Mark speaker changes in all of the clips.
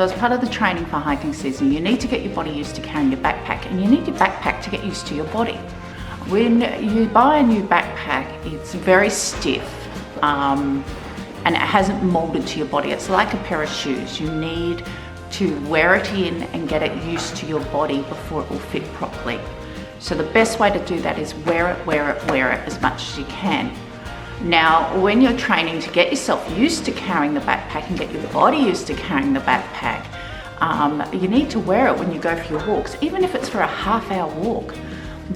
Speaker 1: as part of the training for hiking season, you need to get your body used to carrying your backpack, and you need your backpack to get used to your body. When you buy a new backpack, it's very stiff and it hasn't molded to your body. It's like a pair of shoes. You need to wear it in and get it used to your body before it will fit properly. So the best way to do that is wear it as much as you can. Now, when you're training to get yourself used to carrying the backpack and get your body used to carrying the backpack, you need to wear it when you go for your walks, even if it's for a half-hour walk.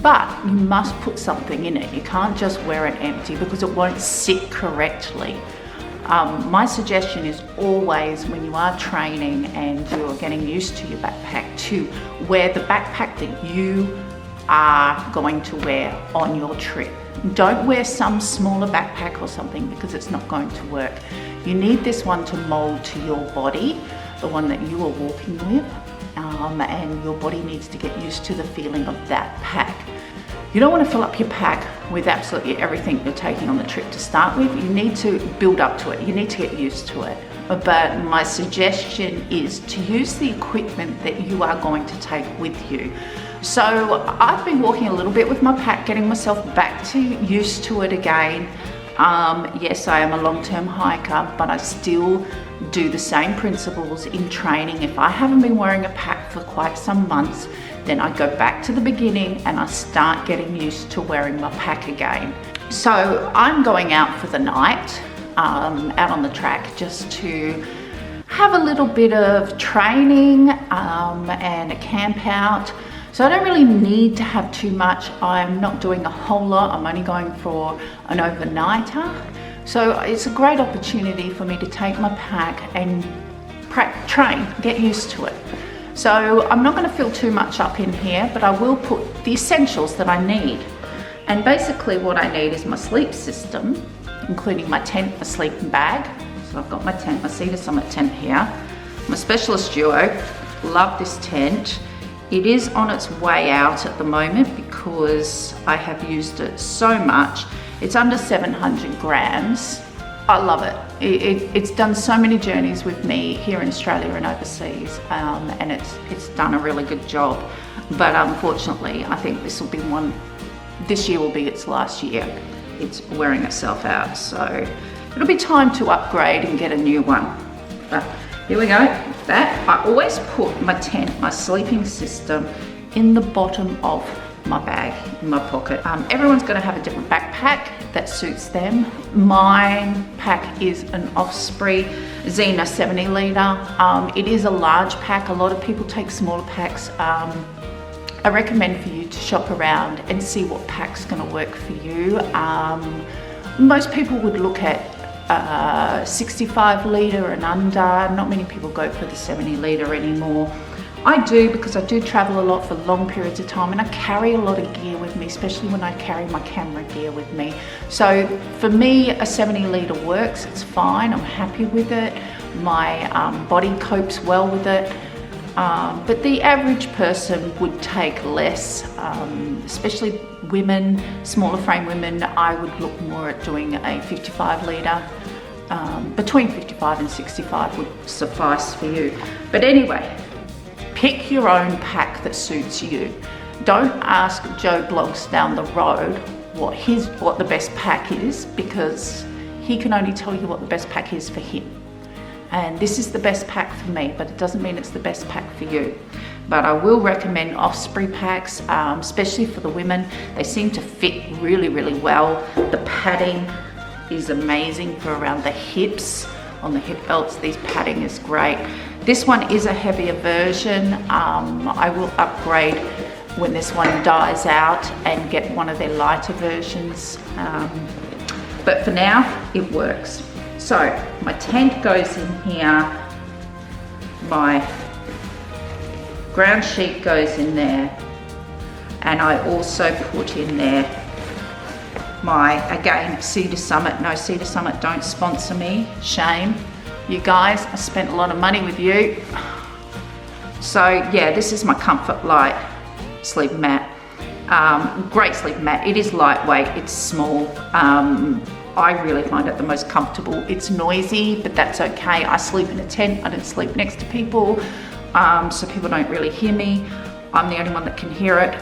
Speaker 1: But you must put something in it. You can't just wear it empty because it won't sit correctly. My suggestion is always, when you are training and you're getting used to your backpack, to wear the backpack that you are going to wear on your trip. Don't wear some smaller backpack or something, because it's not going to work. You need this one to mold to your body, the one that you are walking with, and your body needs to get used to the feeling of that pack. You don't want to fill up your pack with absolutely everything you're taking on the trip to start with. You need to build up to it. You need to get used to it. But my suggestion is to use the equipment that you are going to take with you. So I've been walking a little bit with my pack, getting myself back to used to it again. Yes, I am a long-term hiker, but I still do the same principles in training. If I haven't been wearing a pack for quite some months, then I go back to the beginning and I start getting used to wearing my pack again. So I'm going out for the night, out on the track, just to have a little bit of training and a camp out. So I don't really need to have too much. I'm not doing a whole lot. I'm only going for an overnighter. So it's a great opportunity for me to take my pack and train, get used to it. So I'm not going to fill too much up in here, but I will put the essentials that I need. And basically what I need is my sleep system, including my tent, my sleeping bag. So I've got my tent, my Cedar Summit tent here. My Specialist Duo, love this tent. It is on its way out at the moment because I have used it so much. It's under 700 grams. I love it. It's done so many journeys with me here in Australia and overseas, and it's done a really good job. But unfortunately, I think this year will be its last year. It's wearing itself out, so it'll be time to upgrade and get a new one. But here we go. That I always put my tent, my sleeping system, in the bottom of my bag, in my pocket. Everyone's going to have a different backpack that suits them. My pack is an Osprey Xena 70 litre. It is a large pack. A lot of people take smaller packs. I recommend for you to shop around and see what pack's going to work for you. Most people would look at 65 litre and under. Not many people go for the 70 litre anymore. I do, because I do travel a lot for long periods of time, and I carry a lot of gear with me, especially when I carry my camera gear with me. So for me, a 70 litre works. It's fine. I'm happy with it. My body copes well with it. But the average person would take less, especially women, smaller frame women. I would look more at doing a 55 litre. Between 55 and 65 would suffice for you. But anyway, pick your own pack that suits you. Don't ask Joe Blogs down the road what the best pack is, because he can only tell you what the best pack is for him. And this is the best pack for me, but it doesn't mean it's the best pack for you. But I will recommend Osprey packs, especially for the women. They seem to fit really, really well. The padding is amazing for around the hips. On the hip belts, this padding is great. This one is a heavier version. I will upgrade when this one dies out and get one of their lighter versions. But for now, it works. So my tent goes in here, my ground sheet goes in there, and I also put in there my, again, Cedar Summit. No, Cedar Summit don't sponsor me, shame. You guys, I spent a lot of money with you. So yeah, this is my Comfort Light sleep mat. Great sleep mat. It is lightweight, it's small. I really find it the most comfortable. It's noisy, but that's okay. I sleep in a tent. I don't sleep next to people, so people don't really hear me. I'm the only one that can hear it,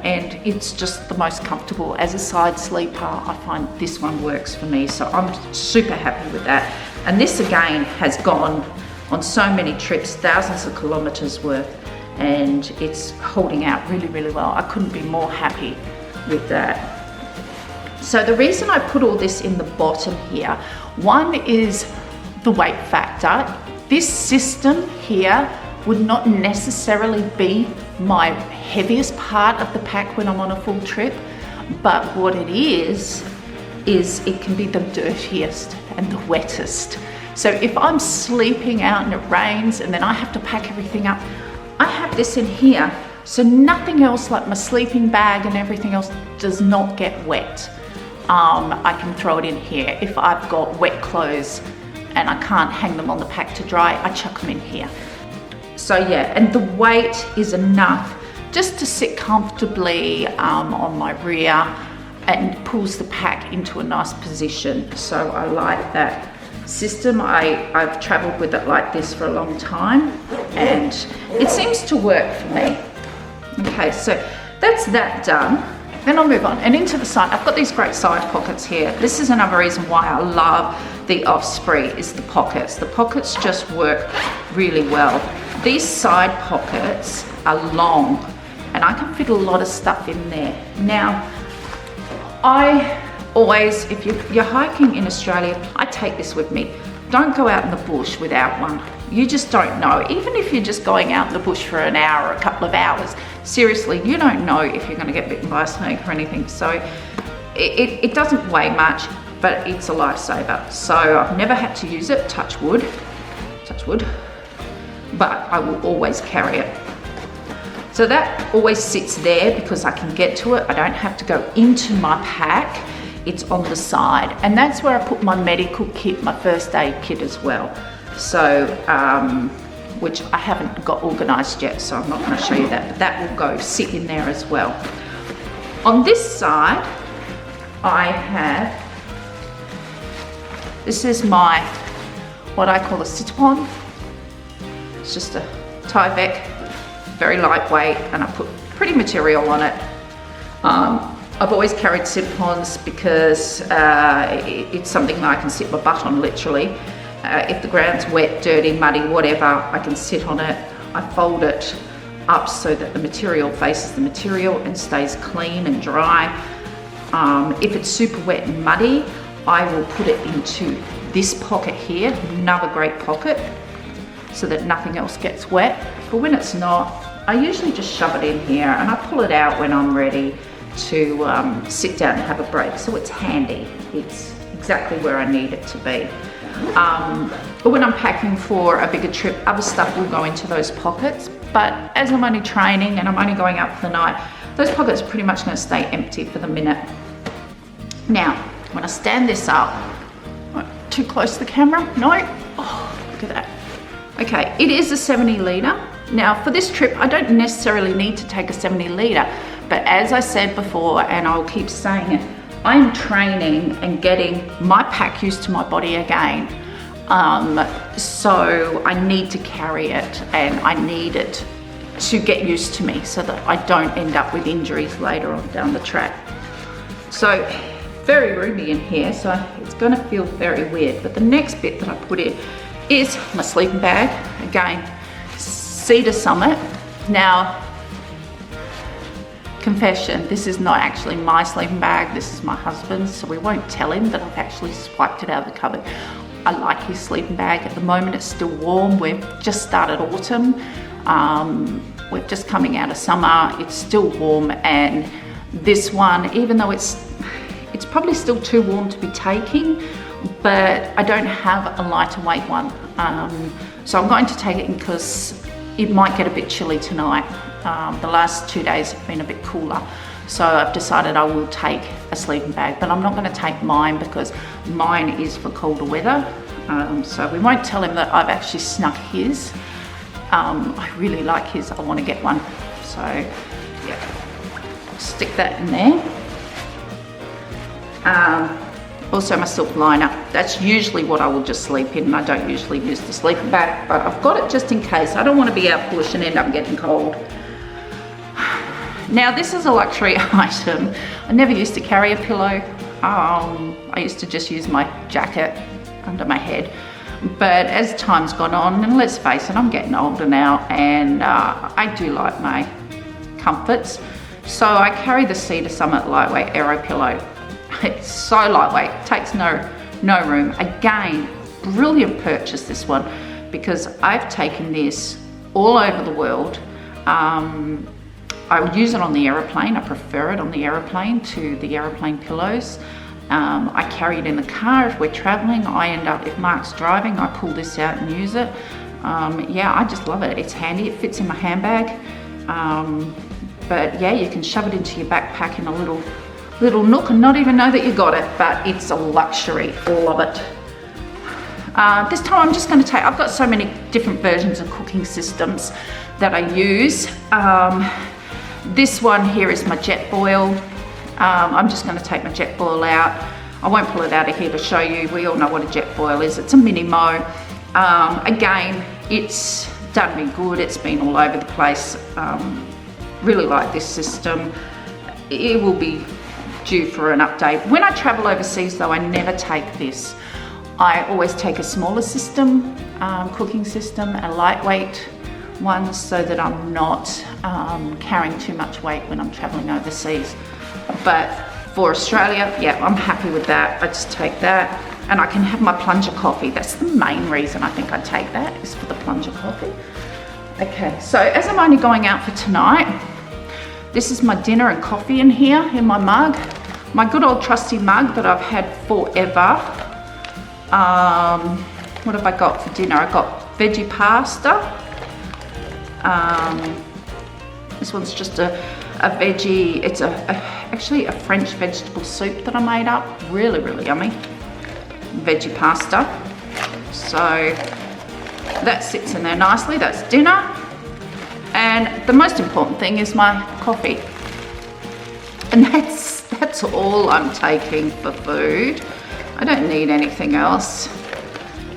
Speaker 1: and it's just the most comfortable. As a side sleeper, I find this one works for me, so I'm super happy with that. And this again has gone on so many trips, thousands of kilometers worth, and it's holding out really, really well. I couldn't be more happy with that. So the reason I put all this in the bottom here, one is the weight factor. This system here would not necessarily be my heaviest part of the pack when I'm on a full trip, but what it is it can be the dirtiest and the wettest. So if I'm sleeping out and it rains and then I have to pack everything up, I have this in here, so nothing else, like my sleeping bag and everything else, does not get wet. I can throw it in here. If I've got wet clothes and I can't hang them on the pack to dry, I chuck them in here. So yeah, and the weight is enough just to sit comfortably on my rear, and pulls the pack into a nice position. So I like that system. I've traveled with it like this for a long time, and it seems to work for me. Okay, so that's that done. Then I'll move on and into the side. I've got these great side pockets here. This is another reason why I love the Osprey, is the pockets. The pockets just work really well. These side pockets are long and I can fit a lot of stuff in there. Now, I always, if you're hiking in Australia, I take this with me. Don't go out in the bush without one. You just don't know. Even if you're just going out in the bush for an hour or a couple of hours, seriously, you don't know if you're going to get bitten by a snake or anything. So it doesn't weigh much, but it's a lifesaver. So I've never had to use it, touch wood, but I will always carry it. So that always sits there because I can get to it. I don't have to go into my pack. It's on the side. And that's where I put my medical kit, my first aid kit as well. So, which I haven't got organised yet, so I'm not going to show you that, but that will go sit in there as well. On this side, I have, this is my, what I call a sit-on. It's just a Tyvek, very lightweight, and I put pretty material on it. I've always carried sit-ons because it's something that I can sit my butt on, literally. If the ground's wet, dirty, muddy, whatever, I can sit on it. I fold it up so that the material faces the material and stays clean and dry. If it's super wet and muddy, I will put it into this pocket here, another great pocket, so that nothing else gets wet. But when it's not, I usually just shove it in here and I pull it out when I'm ready to sit down and have a break. So it's handy. It's exactly where I need it to be. But when I'm packing for a bigger trip, other stuff will go into those pockets. But as I'm only training and I'm only going out for the night, those pockets are pretty much going to stay empty for the minute. Now, when I stand this up, too close to the camera? No? Oh, look at that. Okay, it is a 70 litre. Now for this trip, I don't necessarily need to take a 70 litre, but as I said before, and I'll keep saying it, I'm training and getting my pack used to my body again. So I need to carry it and I need it to get used to me so that I don't end up with injuries later on down the track. So very roomy in here, so it's going to feel very weird. But the next bit that I put in is my sleeping bag. Again, Cedar Summit. Now, confession, this is not actually my sleeping bag, this is my husband's, so we won't tell him that I've actually swiped it out of the cupboard. I like his sleeping bag. At the moment it's still warm. We've just started autumn. We're just coming out of summer. It's still warm, and this one, even though it's probably still too warm to be taking, but I don't have a lighter weight one. So I'm going to take it because it might get a bit chilly tonight. The last 2 days have been a bit cooler. So I've decided I will take a sleeping bag, but I'm not going to take mine because mine is for colder weather. So we won't tell him that I've actually snuck his. I really like his, I want to get one. So yeah, stick that in there. Also my silk liner. That's usually what I will just sleep in, and I don't usually use the sleeping bag, but I've got it just in case. I don't want to be out bush and end up getting cold. Now this is a luxury item. I never used to carry a pillow. I used to just use my jacket under my head. But as time's gone on, and let's face it, I'm getting older now, and I do like my comforts. So I carry the Cedar Summit Lightweight Aero Pillow. It's so lightweight, takes no room. Again, brilliant purchase, this one, because I've taken this all over the world. I would use it on the aeroplane. I prefer it on the aeroplane to the aeroplane pillows. I carry it in the car if we're traveling. I end up, if Mark's driving, I pull this out and use it. Yeah, I just love it. It's handy, it fits in my handbag. But yeah, you can shove it into your backpack in a little nook and not even know that you got it, but it's a luxury, love it. This time I'm just going to take, I've got so many different versions of cooking systems that I use. This one here is my Jetboil. I'm just going to take my Jetboil out. I won't pull it out of here to show you. We all know what a Jetboil is. It's a mini mo. Again, it's done me good. It's been all over the place. Really like this system. It will be due for an update. When I travel overseas though, I never take this. I always take a smaller system, cooking system, a lightweight one, so that I'm not carrying too much weight when I'm traveling overseas. But for Australia, yeah, I'm happy with that. I just take that, and I can have my plunger coffee. That's the main reason I think I take that, is for the plunger coffee. Okay, so as I'm only going out for tonight, this is my dinner and coffee in here, in my mug. My good old trusty mug that I've had forever. What have I got for dinner? I got veggie pasta. This one's just a veggie, it's actually a French vegetable soup that I made up. Really, really yummy. Veggie pasta. So that sits in there nicely. That's dinner. And the most important thing is my coffee. And that's all I'm taking for food. I don't need anything else.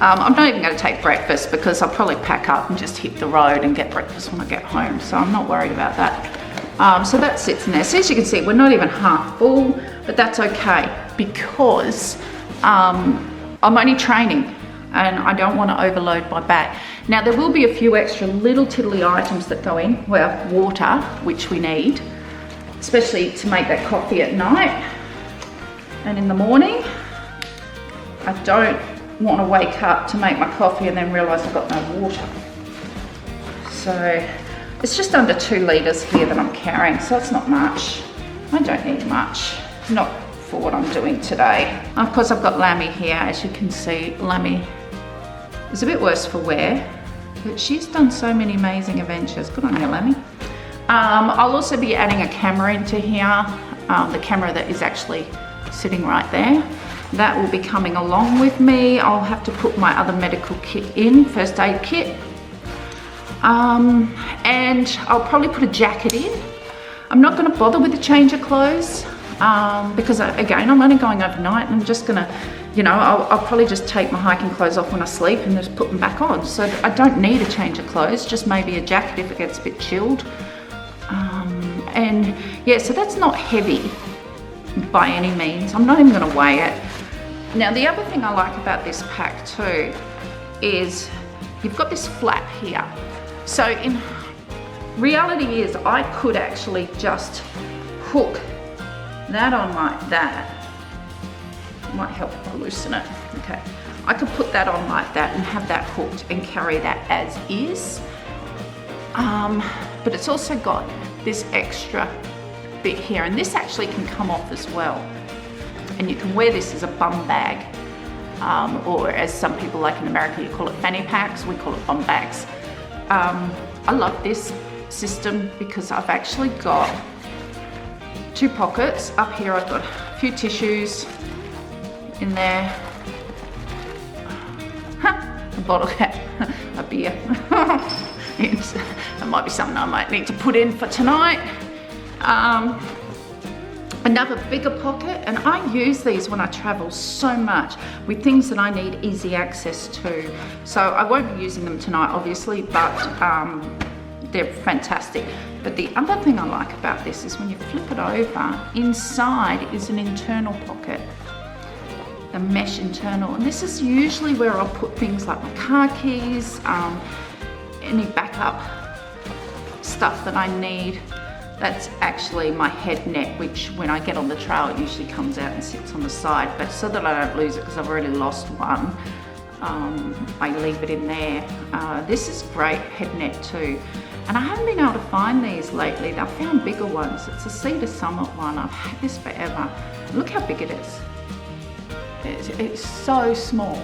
Speaker 1: I'm not even going to take breakfast, because I'll probably pack up and just hit the road and get breakfast when I get home. So I'm not worried about that. So that sits in there. So as you can see, we're not even half full, but that's okay, because I'm only training and I don't want to overload my back. Now there will be a few extra little tiddly items that go in. Well, water, which we need, especially to make that coffee at night and in the morning. I don't want to wake up to make my coffee and then realise I've got no water. So it's just under 2 litres here that I'm carrying, so it's not much. I don't need much, not for what I'm doing today. Of course, I've got Lammy here. As you can see, Lammy is a bit worse for wear, but she's done so many amazing adventures. Good on you, Lammy. I'll also be adding a camera into here, the camera that is actually sitting right there. That will be coming along with me. I'll have to put my other medical kit in, first aid kit. And I'll probably put a jacket in. I'm not going to bother with a change of clothes, because again, I'm only going overnight, and I'm just going to, you know, I'll probably just take my hiking clothes off when I sleep and just put them back on. So I don't need a change of clothes, just maybe a jacket if it gets a bit chilled. And yeah, so that's not heavy by any means. I'm not even going to weigh it. Now the other thing I like about this pack too is you've got this flap here. So in reality is I could actually just hook that on like that. Might help if I loosen it. Okay, I could put that on like that and have that hooked and carry that as is. But it's also got this extra bit here, and this actually can come off as well. And you can wear this as a bum bag, or as some people like in America, you call it fanny packs, we call it bum bags. I love this system because I've actually got 2 pockets. Up here I've got a few tissues in there, a bottle cap, a beer. That might be something I might need to put in for tonight. Another bigger pocket, and I use these when I travel so much with things that I need easy access to. So I won't be using them tonight, obviously, but they're fantastic. But the other thing I like about this is when you flip it over, inside is an internal pocket, a mesh internal, and this is usually where I'll put things like my car keys, any backup stuff that I need. That's actually my head net, which when I get on the trail, it usually comes out and sits on the side. But so that I don't lose it, because I've already lost one, I leave it in there. This is great head net too. And I haven't been able to find these lately. I found bigger ones. It's a Cedar Summit one. I've had this forever. Look how big it is. It's so small.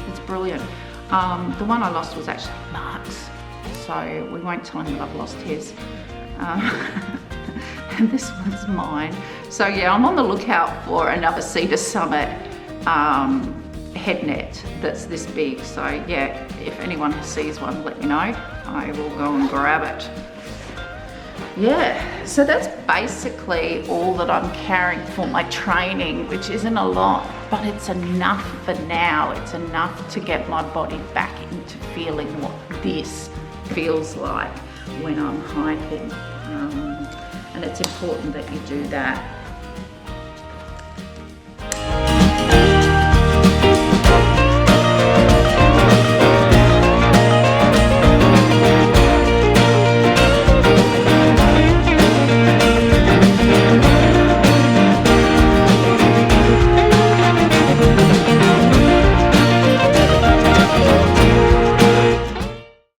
Speaker 1: It's brilliant. The one I lost was actually Mark's, so we won't tell him that I've lost his. And this one's mine. So yeah, I'm on the lookout for another Cedar Summit head net that's this big. So yeah, if anyone sees one, let me know. I will go and grab it. Yeah, so that's basically all that I'm carrying for my training, which isn't a lot, but it's enough for now. It's enough to get my body back into feeling what this feels like when I'm hiking. And it's important that you do that.